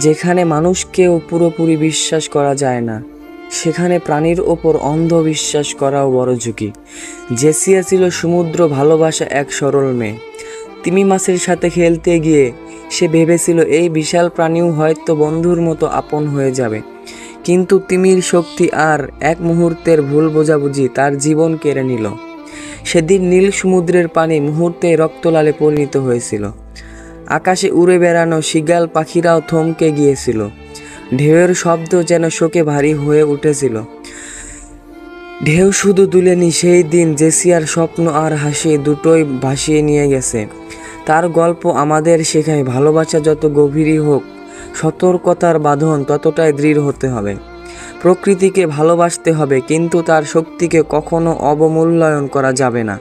যেখানে মানুষকেও পুরোপুরি বিশ্বাস করা যায় না, সেখানে প্রাণীর ওপর অন্ধ বিশ্বাস করাও বড় ঝুঁকি। জেসিয়া ছিল সমুদ্র ভালোবাসা এক সরল মেয়ে। তিমি মাছের সাথে খেলতে গিয়ে সে ভেবেছিল এই বিশাল প্রাণীও হয়তো বন্ধুর মতো আপন হয়ে যাবে, কিন্তু তিমির শক্তি আর এক মুহূর্তের ভুল বোঝাবুঝি তার জীবন কেড়ে নিল। সেদিন নীল সমুদ্রের পানি মুহূর্তে রক্তলালে পরিণত হয়েছিল। আকাশে উড়ে বেড়ানো শিগাল পাখিরাও থমকে গিয়েছিল। ঢেউয়ের শব্দ যেন শোকে ভারী হয়ে উঠেছিল। ঢেউ শুধু তুলেনি সেই দিন, জেসিয়ার স্বপ্ন আর হাসি দুটোই ভাসিয়ে নিয়ে গেছে। তার গল্প আমাদের শেখায় ভালোবাসা যত গভীরই হোক, সতর্কতার বাঁধন ততটাই দৃঢ় হতে হবে। প্রকৃতিকে ভালোবাসতে হবে, কিন্তু তার শক্তিকে কখনো অবমূল্যায়ন করা যাবে না।